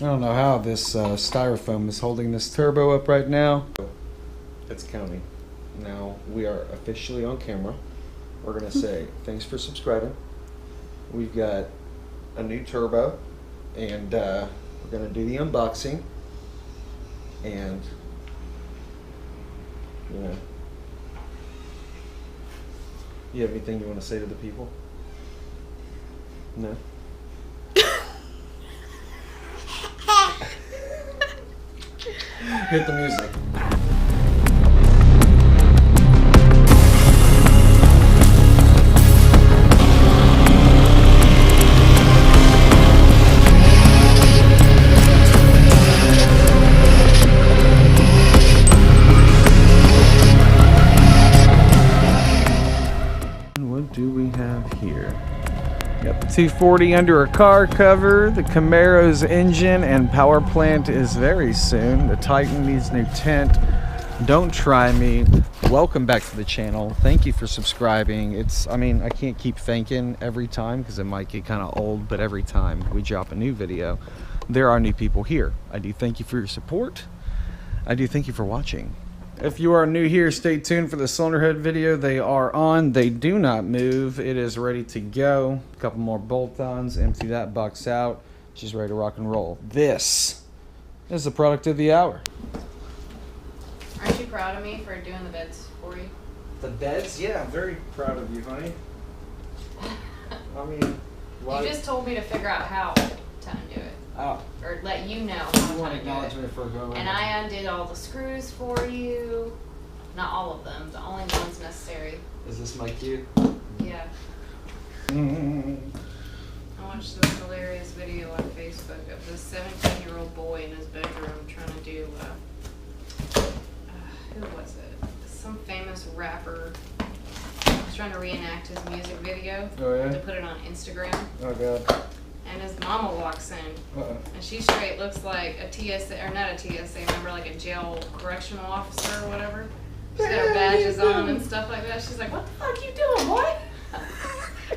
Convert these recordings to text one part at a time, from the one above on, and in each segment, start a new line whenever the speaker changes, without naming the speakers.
I don't know how this styrofoam is holding this turbo up right now. It's counting. Now we are officially on camera. We're going to say thanks for subscribing. We've got a new turbo, and we're going to do the unboxing. And, you know, you have anything you want to say to the people? No? Hit the music. What do we have here? Got the 240 under a car cover. The Camaro's engine and power plant is very soon. The Titan needs new tent. Don't try me. Welcome back to the channel. Thank you for subscribing. I can't keep thanking every time because it might get kind of old, but every time we drop a new video, there are new people here. I do thank you for your support. I do thank you for watching. If you are new here, stay tuned for the cylinder head video. They are on. They do not move. It is ready to go. A couple more bolt-ons. Empty that box out. She's ready to rock and roll. This is the product of the hour.
Aren't you proud of me for doing the beds for you?
The beds? Yeah, I'm very proud of you, honey. I mean, why?
You just told me to figure out how to undo it.
Oh.
Or let you know
You
how
want
to undo it.
acknowledgement for a go.
And I undid all the screws for you. Not all of them, the only ones necessary.
Is this my cue?
Yeah. I watched this hilarious video on Facebook of this 17-year-old boy in his bedroom trying to do, who was it? Some famous rapper. He's trying to reenact his music video.
Oh, yeah?
To put it on Instagram.
Oh, God.
And his mama walks in, and she straight looks like a TSA, or not a TSA, remember, like a jail correctional officer or whatever. She's got her badges on and stuff like that. She's like, "What the fuck you doing, boy?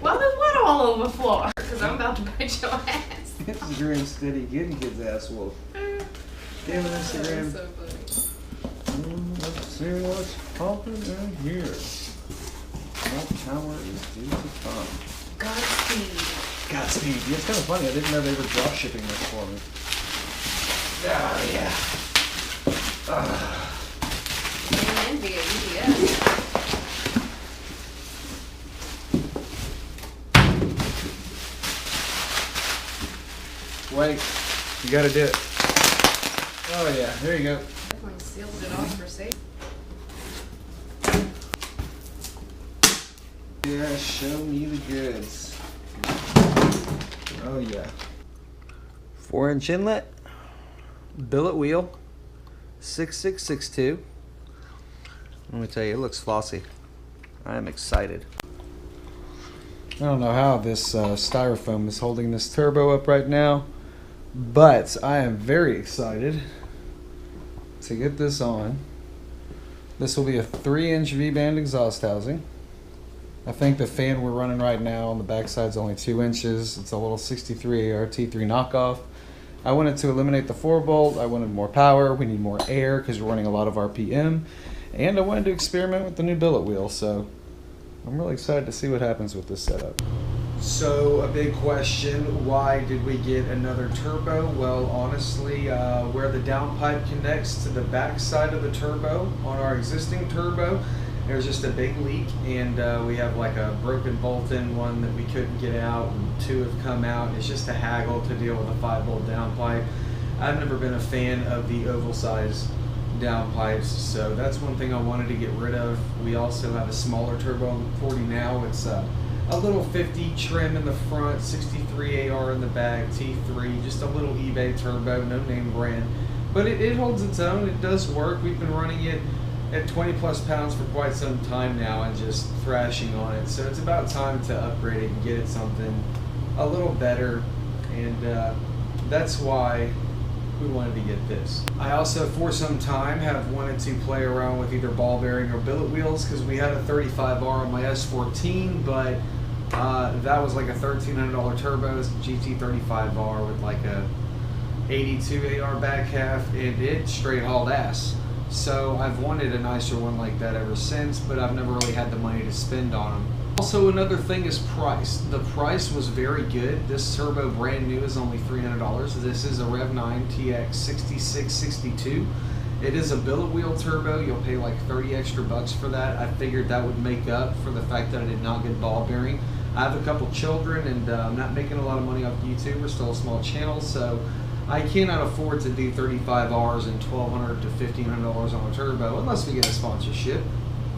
Well, there's water all over the floor, because I'm about to bite your ass."
Instagram steady getting his ass whooped. Damn Instagram.
So funny.
Let's see what's popping in here. What tower is due to come?
Godspeed.
Godspeed. Yeah, it's kind of funny. I didn't know they were drop shipping this for me. Oh, yeah.
And via UPS.
Wait. You gotta do it. Oh, yeah. There you go.
Definitely sealed it off for safety.
Yeah, show me the goods. Oh, yeah. 4-inch inlet. Billet wheel. 6662. Let me tell you, it looks flossy. I am excited. I don't know how this styrofoam is holding this turbo up right now, but I am very excited to get this on. This will be a 3-inch V-band exhaust housing. I think the fan we're running right now on the backside is only 2 inches. It's a little 63 ART3 knockoff. I wanted to eliminate the 4-bolt. I wanted more power. We need more air because we're running a lot of RPM. And I wanted to experiment with the new billet wheel. So I'm really excited to see what happens with this setup. So a big question, why did we get another turbo? Well, honestly, where the downpipe connects to the back side of the turbo on our existing turbo, there's just a big leak, and we have like a broken bolt in one that we couldn't get out, and 2 have come out. It's just a haggle to deal with a 5-volt downpipe. I've never been a fan of the oval size downpipes, so that's one thing I wanted to get rid of. We also have a smaller turbo on the 40 now. It's a little 50 trim in the front, 63 AR in the back, T3, just a little eBay turbo, no name brand. But it holds its own, it does work. We've been running it at 20 plus pounds for quite some time now and just thrashing on it. So it's about time to upgrade it and get it something a little better. And that's why we wanted to get this. I also, for some time, have wanted to play around with either ball bearing or billet wheels because we had a 35R on my S14, but that was like a $1,300 turbo. It's a GT35R with like a 82 AR back half, and it straight hauled ass. So I've wanted a nicer one like that ever since, but I've never really had the money to spend on them. Also, another thing is price. The price was very good. This turbo brand new is only $300. This is a Rev9 TX 6662. It is a billet wheel turbo. You'll pay like 30 extra bucks for that. I figured that would make up for the fact that I did not get ball bearing. I have a couple children, and I'm not making a lot of money off YouTube. We're still a small channel, so I cannot afford to do 35 Rs and $1,200 to $1,500 on a turbo unless we get a sponsorship.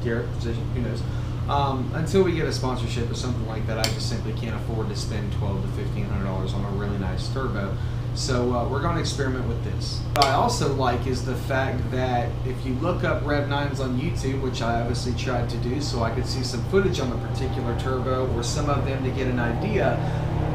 Garrett position, who knows? Until we get a sponsorship or something like that, I just simply can't afford to spend $1,200 to $1,500 on a really nice turbo. So we're going to experiment with this. What I also like is the fact that if you look up Rev9s on YouTube, which I obviously tried to do so I could see some footage on the particular turbo or some of them to get an idea,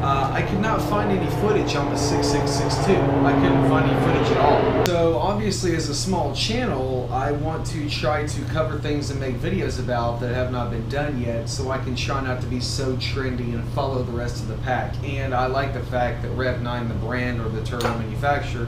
I could not find any footage on the 6662. I couldn't find any footage at all. So obviously, as a small channel, I want to try to cover things and make videos about that have not been done yet, so I can try not to be so trendy and follow the rest of the pack. And I like the fact that Rev9, the brand or the turbo manufacturer,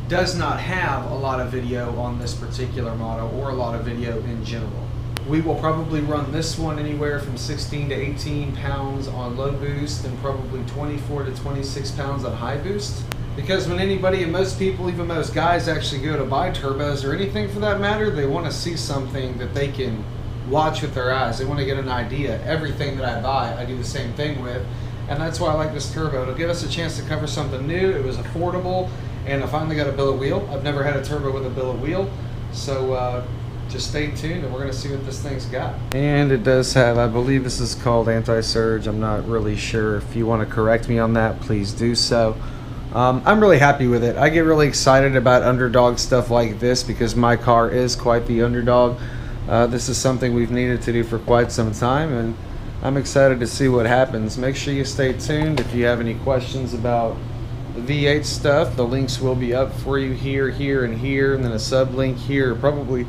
does not have a lot of video on this particular model or a lot of video in general. We will probably run this one anywhere from 16 to 18 pounds on low boost and probably 24 to 26 pounds on high boost. Because when anybody, and most people, even most guys, actually go to buy turbos or anything for that matter, they want to see something that they can watch with their eyes. They want to get an idea. Everything that I buy, I do the same thing with. And that's why I like this turbo. It'll give us a chance to cover something new. It was affordable, and I finally got a billet wheel. I've never had a turbo with a billet wheel. So just stay tuned and we're going to see what this thing's got. And it does have, I believe this is called anti-surge. I'm not really sure. If you want to correct me on that, please do so. I'm really happy with it. I get really excited about underdog stuff like this because my car is quite the underdog. This is something we've needed to do for quite some time, and I'm excited to see what happens. Make sure you stay tuned. If you have any questions about the V8 stuff, the links will be up for you here, here, and here, and then a sub link here, probably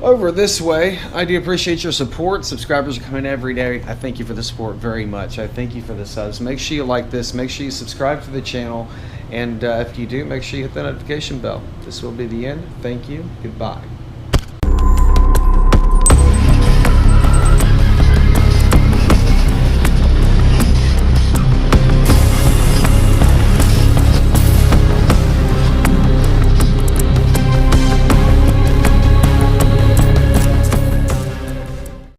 over this way. I do appreciate your support. Subscribers are coming every day. I thank you for the support very much. I thank you for the subs. Make sure you like this. Make sure you subscribe to the channel. And if you do, make sure you hit the notification bell. This will be the end. Thank you. Goodbye.